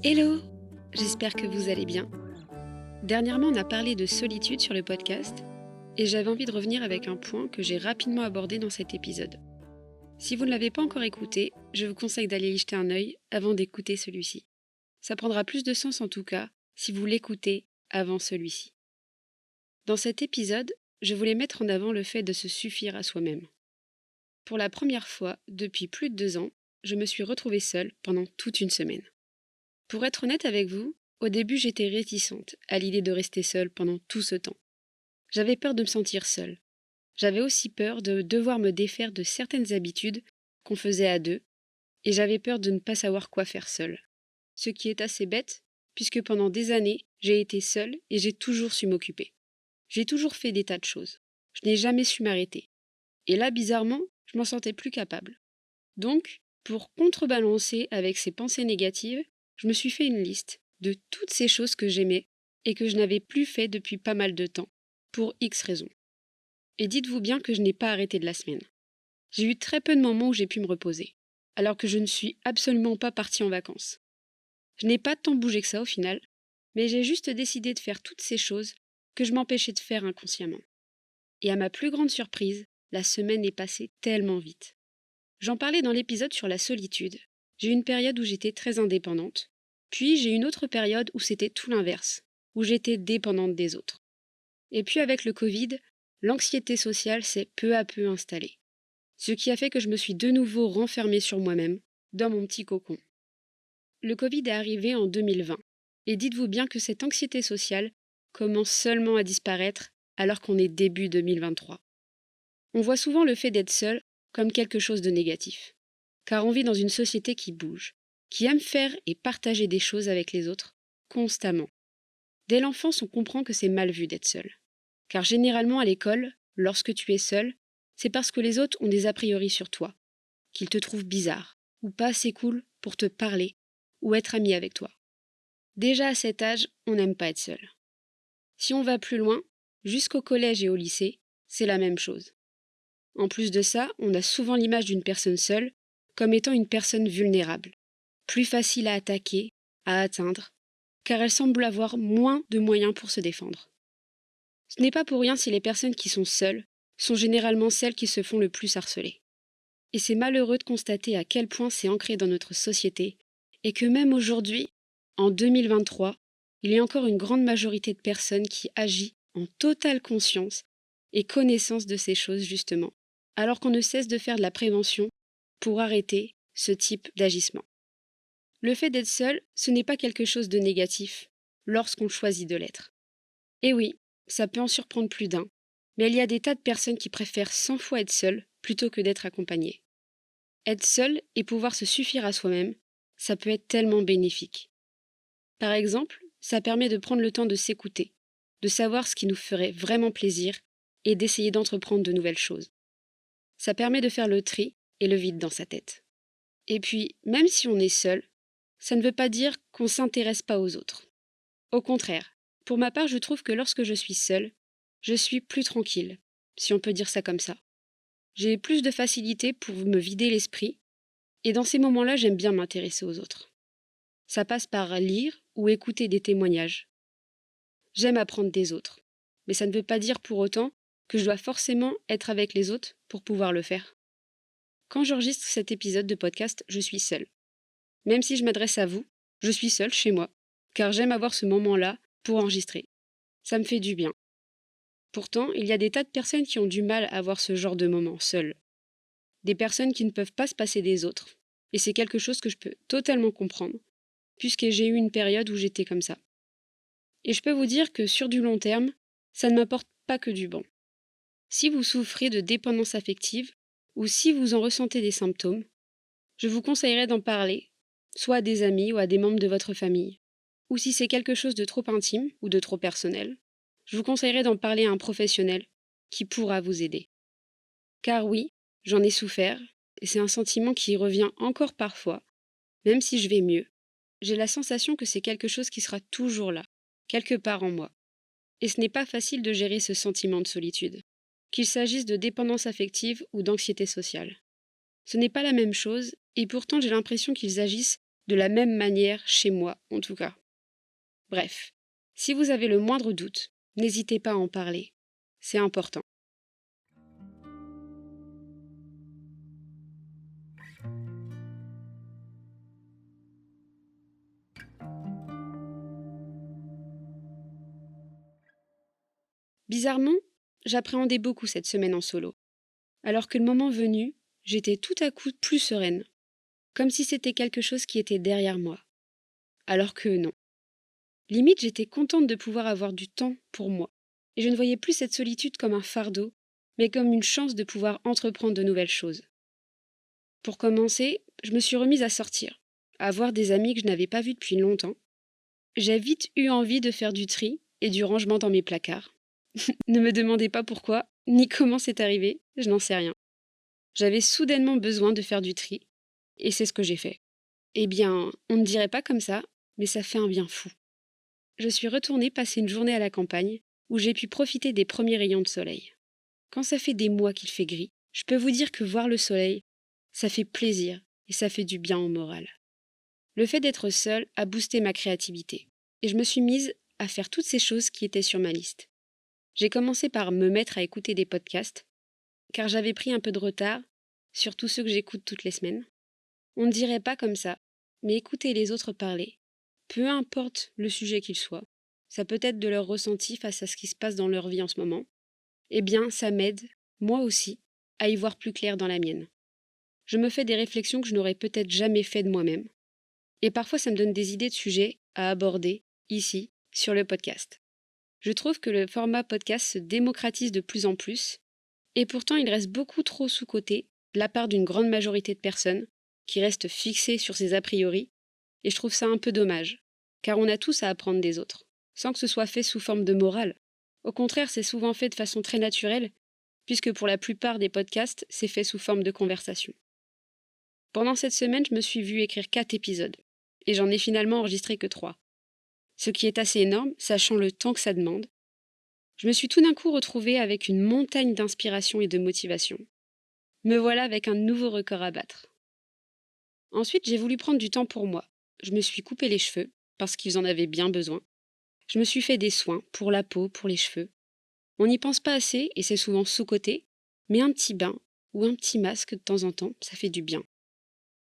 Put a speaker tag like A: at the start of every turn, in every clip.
A: Hello! J'espère que vous allez bien. Dernièrement, on a parlé de solitude sur le podcast et j'avais envie de revenir avec un point que j'ai rapidement abordé dans cet épisode. Si vous ne l'avez pas encore écouté, je vous conseille d'aller y jeter un œil avant d'écouter celui-ci. Ça prendra plus de sens en tout cas si vous l'écoutez avant celui-ci. Dans cet épisode, je voulais mettre en avant le fait de se suffire à soi-même. Pour la première fois depuis plus de 2 ans, je me suis retrouvée seule pendant toute une semaine. Pour être honnête avec vous, au début j'étais réticente à l'idée de rester seule pendant tout ce temps. J'avais peur de me sentir seule. J'avais aussi peur de devoir me défaire de certaines habitudes qu'on faisait à deux, et j'avais peur de ne pas savoir quoi faire seule. Ce qui est assez bête, puisque pendant des années, j'ai été seule et j'ai toujours su m'occuper. J'ai toujours fait des tas de choses. Je n'ai jamais su m'arrêter. Et là, bizarrement, je m'en sentais plus capable. Donc, pour contrebalancer avec ces pensées négatives, je me suis fait une liste de toutes ces choses que j'aimais et que je n'avais plus fait depuis pas mal de temps, pour X raisons. Et dites-vous bien que je n'ai pas arrêté de la semaine. J'ai eu très peu de moments où j'ai pu me reposer, alors que je ne suis absolument pas partie en vacances. Je n'ai pas tant bougé que ça au final, mais j'ai juste décidé de faire toutes ces choses que je m'empêchais de faire inconsciemment. Et à ma plus grande surprise, la semaine est passée tellement vite. J'en parlais dans l'épisode sur la solitude. J'ai eu une période où j'étais très indépendante, puis j'ai eu une autre période où c'était tout l'inverse, où j'étais dépendante des autres. Et puis avec le Covid, l'anxiété sociale s'est peu à peu installée, ce qui a fait que je me suis de nouveau renfermée sur moi-même, dans mon petit cocon. Le Covid est arrivé en 2020, et dites-vous bien que cette anxiété sociale commence seulement à disparaître alors qu'on est début 2023. On voit souvent le fait d'être seul comme quelque chose de négatif, car on vit dans une société qui bouge, qui aime faire et partager des choses avec les autres, constamment. Dès l'enfance, on comprend que c'est mal vu d'être seul, car généralement à l'école, lorsque tu es seul, c'est parce que les autres ont des a priori sur toi, qu'ils te trouvent bizarre, ou pas assez cool pour te parler, ou être ami avec toi. Déjà à cet âge, on n'aime pas être seul. Si on va plus loin, jusqu'au collège et au lycée, c'est la même chose. En plus de ça, on a souvent l'image d'une personne seule comme étant une personne vulnérable, plus facile à attaquer, à atteindre, car elle semble avoir moins de moyens pour se défendre. Ce n'est pas pour rien si les personnes qui sont seules sont généralement celles qui se font le plus harceler. Et c'est malheureux de constater à quel point c'est ancré dans notre société, et que même aujourd'hui, en 2023, il y a encore une grande majorité de personnes qui agissent en totale conscience et connaissance de ces choses justement, alors qu'on ne cesse de faire de la prévention pour arrêter ce type d'agissement. Le fait d'être seul, ce n'est pas quelque chose de négatif lorsqu'on choisit de l'être. Et oui, ça peut en surprendre plus d'un, mais il y a des tas de personnes qui préfèrent 100 fois être seules plutôt que d'être accompagnées. Être seul et pouvoir se suffire à soi-même, ça peut être tellement bénéfique. Par exemple, ça permet de prendre le temps de s'écouter, de savoir ce qui nous ferait vraiment plaisir et d'essayer d'entreprendre de nouvelles choses. Ça permet de faire le tri et le vide dans sa tête. Et puis, même si on est seul, ça ne veut pas dire qu'on ne s'intéresse pas aux autres. Au contraire, pour ma part, je trouve que lorsque je suis seule, je suis plus tranquille, si on peut dire ça comme ça. J'ai plus de facilité pour me vider l'esprit, et dans ces moments-là, j'aime bien m'intéresser aux autres. Ça passe par lire ou écouter des témoignages. J'aime apprendre des autres, mais ça ne veut pas dire pour autant que je dois forcément être avec les autres pour pouvoir le faire. Quand j'enregistre cet épisode de podcast, je suis seule. Même si je m'adresse à vous, je suis seule chez moi, car j'aime avoir ce moment-là pour enregistrer. Ça me fait du bien. Pourtant, il y a des tas de personnes qui ont du mal à avoir ce genre de moment seules. Des personnes qui ne peuvent pas se passer des autres. Et c'est quelque chose que je peux totalement comprendre, puisque j'ai eu une période où j'étais comme ça. Et je peux vous dire que sur du long terme, ça ne m'apporte pas que du bon. Si vous souffrez de dépendance affective, ou si vous en ressentez des symptômes, je vous conseillerais d'en parler, soit à des amis ou à des membres de votre famille. Ou si c'est quelque chose de trop intime ou de trop personnel, je vous conseillerais d'en parler à un professionnel qui pourra vous aider. Car oui, j'en ai souffert, et c'est un sentiment qui revient encore parfois, même si je vais mieux. J'ai la sensation que c'est quelque chose qui sera toujours là, quelque part en moi. Et ce n'est pas facile de gérer ce sentiment de solitude, qu'il s'agisse de dépendance affective ou d'anxiété sociale. Ce n'est pas la même chose, et pourtant j'ai l'impression qu'ils agissent de la même manière chez moi en tout cas. Bref, si vous avez le moindre doute, n'hésitez pas à en parler, c'est important. Bizarrement, j'appréhendais beaucoup cette semaine en solo, alors que le moment venu, j'étais tout à coup plus sereine, comme si c'était quelque chose qui était derrière moi, alors que non. Limite, j'étais contente de pouvoir avoir du temps pour moi, et je ne voyais plus cette solitude comme un fardeau, mais comme une chance de pouvoir entreprendre de nouvelles choses. Pour commencer, je me suis remise à sortir, à voir des amis que je n'avais pas vus depuis longtemps. J'ai vite eu envie de faire du tri et du rangement dans mes placards. Ne me demandez pas pourquoi, ni comment c'est arrivé, je n'en sais rien. J'avais soudainement besoin de faire du tri, et c'est ce que j'ai fait. Eh bien, on ne dirait pas comme ça, mais ça fait un bien fou. Je suis retournée passer une journée à la campagne, où j'ai pu profiter des premiers rayons de soleil. Quand ça fait des mois qu'il fait gris, je peux vous dire que voir le soleil, ça fait plaisir et ça fait du bien au moral. Le fait d'être seule a boosté ma créativité, et je me suis mise à faire toutes ces choses qui étaient sur ma liste. J'ai commencé par me mettre à écouter des podcasts, car j'avais pris un peu de retard, surtout ceux que j'écoute toutes les semaines. On ne dirait pas comme ça, mais écouter les autres parler, peu importe le sujet qu'il soit, ça peut être de leur ressenti face à ce qui se passe dans leur vie en ce moment, eh bien ça m'aide, moi aussi, à y voir plus clair dans la mienne. Je me fais des réflexions que je n'aurais peut-être jamais fait de moi-même, et parfois ça me donne des idées de sujets à aborder, ici, sur le podcast. Je trouve que le format podcast se démocratise de plus en plus, et pourtant il reste beaucoup trop sous-coté de la part d'une grande majorité de personnes qui restent fixées sur ces a priori, et je trouve ça un peu dommage, car on a tous à apprendre des autres, sans que ce soit fait sous forme de morale. Au contraire, c'est souvent fait de façon très naturelle, puisque pour la plupart des podcasts, c'est fait sous forme de conversation. Pendant cette semaine, je me suis vue écrire 4 épisodes, et j'en ai finalement enregistré que 3. Ce qui est assez énorme, sachant le temps que ça demande. Je me suis tout d'un coup retrouvée avec une montagne d'inspiration et de motivation. Me voilà avec un nouveau record à battre. Ensuite, j'ai voulu prendre du temps pour moi. Je me suis coupé les cheveux, parce qu'ils en avaient bien besoin. Je me suis fait des soins, pour la peau, pour les cheveux. On n'y pense pas assez, et c'est souvent sous-coté, mais un petit bain, ou un petit masque de temps en temps, ça fait du bien.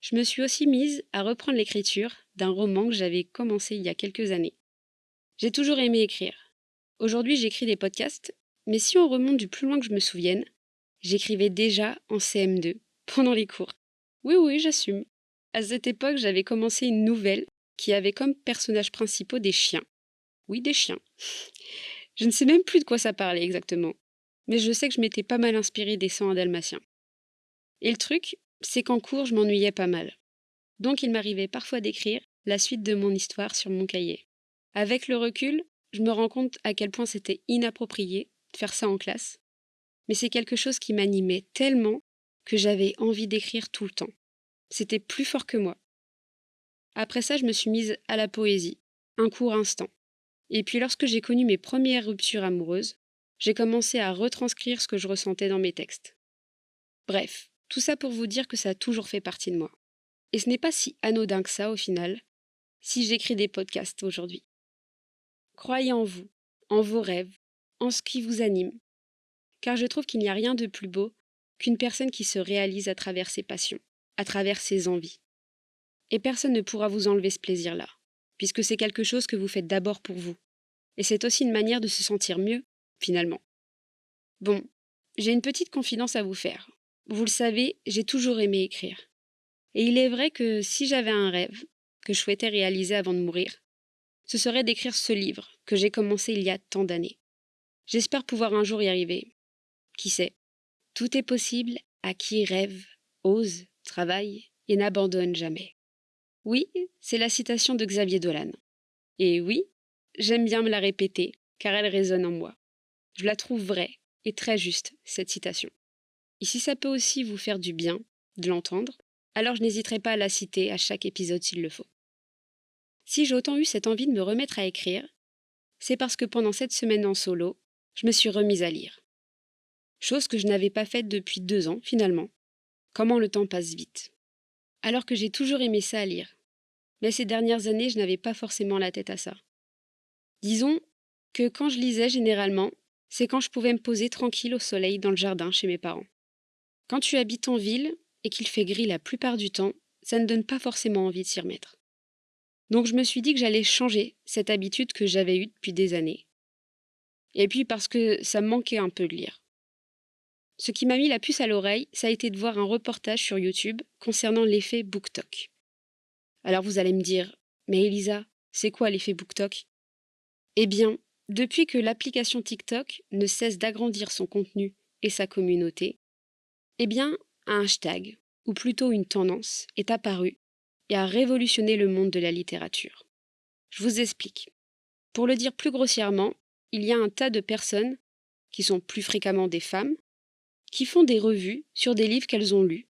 A: Je me suis aussi mise à reprendre l'écriture d'un roman que j'avais commencé il y a quelques années. J'ai toujours aimé écrire. Aujourd'hui, j'écris des podcasts, mais si on remonte du plus loin que je me souvienne, j'écrivais déjà en CM2, pendant les cours. Oui, oui, j'assume. À cette époque, j'avais commencé une nouvelle qui avait comme personnages principaux des chiens. Oui, des chiens. Je ne sais même plus de quoi ça parlait exactement, mais je sais que je m'étais pas mal inspirée des 101 dalmatiens. Et le truc, c'est qu'en cours, je m'ennuyais pas mal. Donc il m'arrivait parfois d'écrire la suite de mon histoire sur mon cahier. Avec le recul, je me rends compte à quel point c'était inapproprié de faire ça en classe, mais c'est quelque chose qui m'animait tellement que j'avais envie d'écrire tout le temps. C'était plus fort que moi. Après ça, je me suis mise à la poésie, un court instant. Et puis lorsque j'ai connu mes premières ruptures amoureuses, j'ai commencé à retranscrire ce que je ressentais dans mes textes. Bref, tout ça pour vous dire que ça a toujours fait partie de moi. Et ce n'est pas si anodin que ça au final, si j'écris des podcasts aujourd'hui. Croyez en vous, en vos rêves, en ce qui vous anime, car je trouve qu'il n'y a rien de plus beau qu'une personne qui se réalise à travers ses passions, à travers ses envies. Et personne ne pourra vous enlever ce plaisir-là, puisque c'est quelque chose que vous faites d'abord pour vous. Et c'est aussi une manière de se sentir mieux, finalement. Bon, j'ai une petite confidence à vous faire. Vous le savez, j'ai toujours aimé écrire. Et il est vrai que si j'avais un rêve que je souhaitais réaliser avant de mourir, ce serait d'écrire ce livre que j'ai commencé il y a tant d'années. J'espère pouvoir un jour y arriver. Qui sait? Tout est possible à qui rêve, ose, travaille et n'abandonne jamais. Oui, c'est la citation de Xavier Dolan. Et oui, j'aime bien me la répéter, car elle résonne en moi. Je la trouve vraie et très juste, cette citation. Et si ça peut aussi vous faire du bien de l'entendre, alors je n'hésiterai pas à la citer à chaque épisode s'il le faut. Si j'ai autant eu cette envie de me remettre à écrire, c'est parce que pendant cette semaine en solo, je me suis remise à lire. Chose que je n'avais pas faite depuis 2 ans, finalement. Comment le temps passe vite. Alors que j'ai toujours aimé ça à lire. mais ces dernières années, je n'avais pas forcément la tête à ça. Disons que quand je lisais généralement, c'est quand je pouvais me poser tranquille au soleil dans le jardin chez mes parents. Quand tu habites en ville et qu'il fait gris la plupart du temps, ça ne donne pas forcément envie de s'y remettre. Donc je me suis dit que j'allais changer cette habitude que j'avais eue depuis des années. Et puis parce que ça me manquait un peu de lire. Ce qui m'a mis la puce à l'oreille, ça a été de voir un reportage sur YouTube concernant l'effet BookTok. Alors vous allez me dire, mais Elisa, c'est quoi l'effet BookTok? Eh bien, depuis que l'application TikTok ne cesse d'agrandir son contenu et sa communauté, eh bien, un hashtag, ou plutôt une tendance, est apparu et a révolutionné le monde de la littérature. Je vous explique. Pour le dire plus grossièrement, il y a un tas de personnes, qui sont plus fréquemment des femmes, qui font des revues sur des livres qu'elles ont lus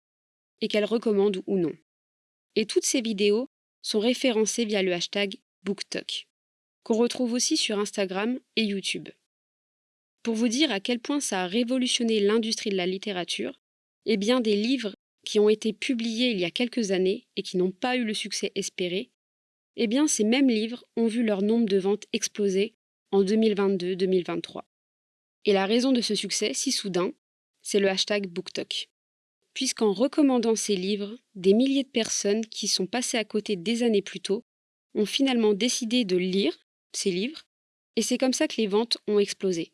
A: et qu'elles recommandent ou non. Et toutes ces vidéos sont référencées via le hashtag BookTok, qu'on retrouve aussi sur Instagram et YouTube. Pour vous dire à quel point ça a révolutionné l'industrie de la littérature, eh bien des livres qui ont été publiés il y a quelques années et qui n'ont pas eu le succès espéré, eh bien ces mêmes livres ont vu leur nombre de ventes exploser en 2022-2023. Et la raison de ce succès si soudain, c'est le hashtag BookTok. Puisqu'en recommandant ces livres, des milliers de personnes qui sont passées à côté des années plus tôt ont finalement décidé de lire ces livres, et c'est comme ça que les ventes ont explosé.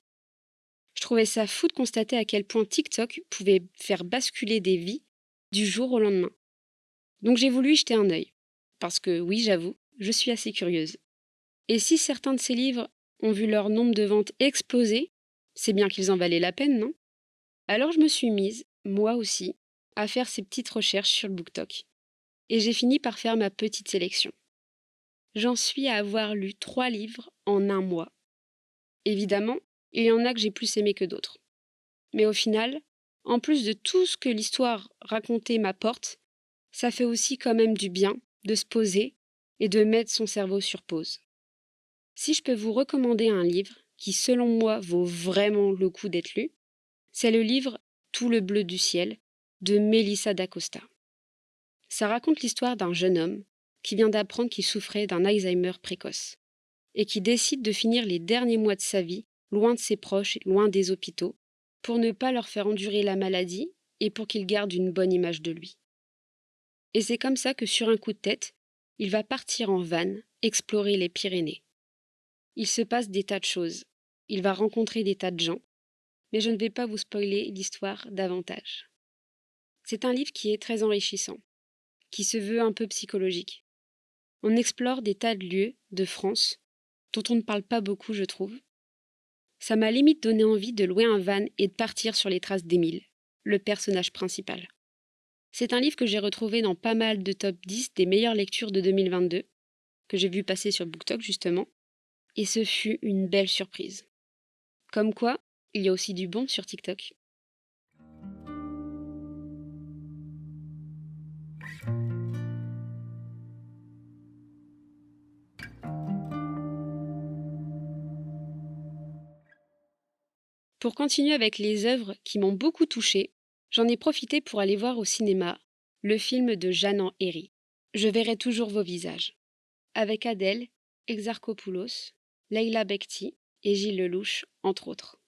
A: Je trouvais ça fou de constater à quel point TikTok pouvait faire basculer des vies du jour au lendemain. Donc j'ai voulu y jeter un œil, parce que oui, j'avoue, je suis assez curieuse. Et si certains de ces livres ont vu leur nombre de ventes exploser, c'est bien qu'ils en valaient la peine, non? Alors je me suis mise, moi aussi, à faire ces petites recherches sur le BookTok. Et j'ai fini par faire ma petite sélection. J'en suis à avoir lu 3 livres en un mois. Évidemment, il y en a que j'ai plus aimé que d'autres. Mais au final, en plus de tout ce que l'histoire racontée m'apporte, ça fait aussi quand même du bien de se poser et de mettre son cerveau sur pause. Si je peux vous recommander un livre qui, selon moi, vaut vraiment le coup d'être lu, c'est le livre Tout le bleu du ciel de Melissa d'Acosta. Ça raconte l'histoire d'un jeune homme qui vient d'apprendre qu'il souffrait d'un Alzheimer précoce et qui décide de finir les derniers mois de sa vie loin de ses proches, loin des hôpitaux, pour ne pas leur faire endurer la maladie et pour qu'il garde une bonne image de lui. Et c'est comme ça que sur un coup de tête, il va partir en van, explorer les Pyrénées. Il se passe des tas de choses, il va rencontrer des tas de gens, mais je ne vais pas vous spoiler l'histoire davantage. C'est un livre qui est très enrichissant, qui se veut un peu psychologique. On explore des tas de lieux de France dont on ne parle pas beaucoup, je trouve. Ça m'a limite donné envie de louer un van et de partir sur les traces d'Émile, le personnage principal. C'est un livre que j'ai retrouvé dans pas mal de top 10 des meilleures lectures de 2022, que j'ai vu passer sur BookTok justement, et ce fut une belle surprise. Comme quoi, il y a aussi du bon sur TikTok. Pour continuer avec les œuvres qui m'ont beaucoup touchée, j'en ai profité pour aller voir au cinéma le film de Jeanne Herry, Je verrai toujours vos visages, avec Adèle Exarchopoulos, Leila Bekti et Gilles Lelouch, entre autres.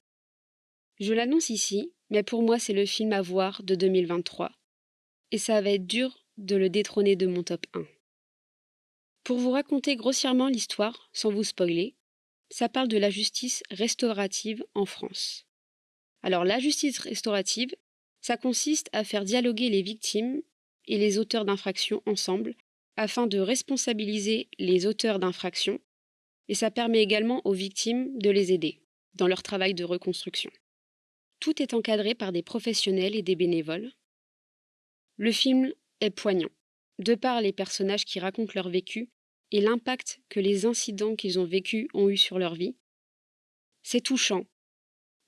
A: Je l'annonce ici, mais pour moi c'est le film à voir de 2023, et ça va être dur de le détrôner de mon top 1. Pour vous raconter grossièrement l'histoire, sans vous spoiler, ça parle de la justice restaurative en France. Alors la justice restaurative, ça consiste à faire dialoguer les victimes et les auteurs d'infractions ensemble afin de responsabiliser les auteurs d'infractions, et ça permet également aux victimes de les aider dans leur travail de reconstruction. Tout est encadré par des professionnels et des bénévoles. Le film est poignant, de par les personnages qui racontent leur vécu et l'impact que les incidents qu'ils ont vécus ont eu sur leur vie. C'est touchant.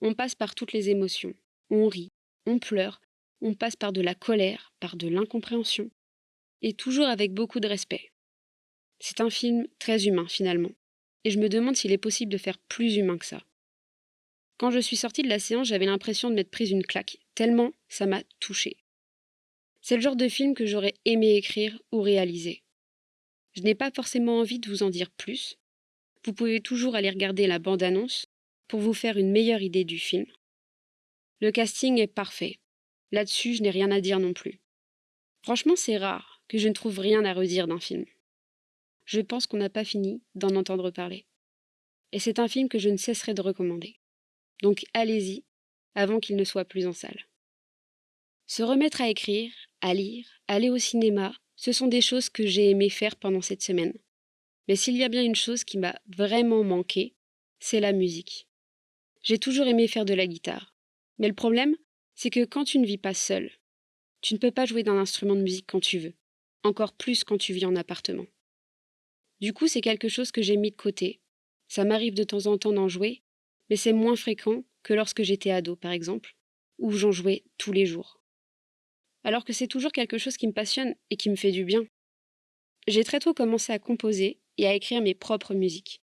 A: On passe par toutes les émotions. On rit, on pleure, on passe par de la colère, par de l'incompréhension, et toujours avec beaucoup de respect. C'est un film très humain finalement, et je me demande s'il est possible de faire plus humain que ça. Quand je suis sortie de la séance, j'avais l'impression de m'être prise une claque, tellement ça m'a touchée. C'est le genre de film que j'aurais aimé écrire ou réaliser. Je n'ai pas forcément envie de vous en dire plus. Vous pouvez toujours aller regarder la bande-annonce pour vous faire une meilleure idée du film. Le casting est parfait. Là-dessus, je n'ai rien à dire non plus. Franchement, c'est rare que je ne trouve rien à redire d'un film. Je pense qu'on n'a pas fini d'en entendre parler. Et c'est un film que je ne cesserai de recommander. Donc allez-y, avant qu'il ne soit plus en salle. Se remettre à écrire, à lire, aller au cinéma, ce sont des choses que j'ai aimé faire pendant cette semaine. Mais s'il y a bien une chose qui m'a vraiment manqué, c'est la musique. J'ai toujours aimé faire de la guitare. Mais le problème, c'est que quand tu ne vis pas seul, tu ne peux pas jouer d'un instrument de musique quand tu veux. Encore plus quand tu vis en appartement. Du coup, c'est quelque chose que j'ai mis de côté. Ça m'arrive de temps en temps d'en jouer, mais c'est moins fréquent que lorsque j'étais ado, par exemple, où j'en jouais tous les jours. Alors que c'est toujours quelque chose qui me passionne et qui me fait du bien. J'ai très tôt commencé à composer et à écrire mes propres musiques.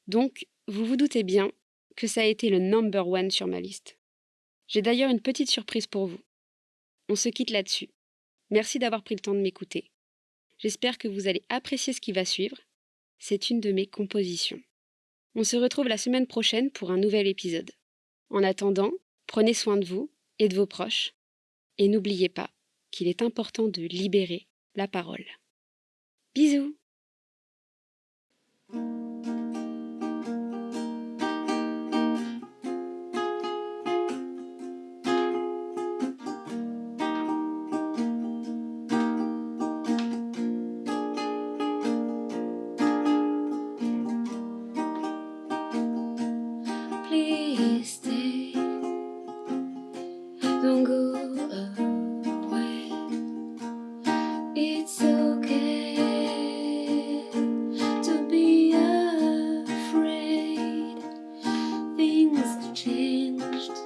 A: Donc, vous vous doutez bien que ça a été le number one sur ma liste. J'ai d'ailleurs une petite surprise pour vous. On se quitte là-dessus. Merci d'avoir pris le temps de m'écouter. J'espère que vous allez apprécier ce qui va suivre. C'est une de mes compositions. On se retrouve la semaine prochaine pour un nouvel épisode. En attendant, prenez soin de vous et de vos proches. Et n'oubliez pas qu'il est important de libérer la parole. Bisous! Please stay, don't go away. It's okay to be afraid. Things have changed,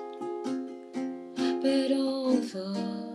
A: but don't fall.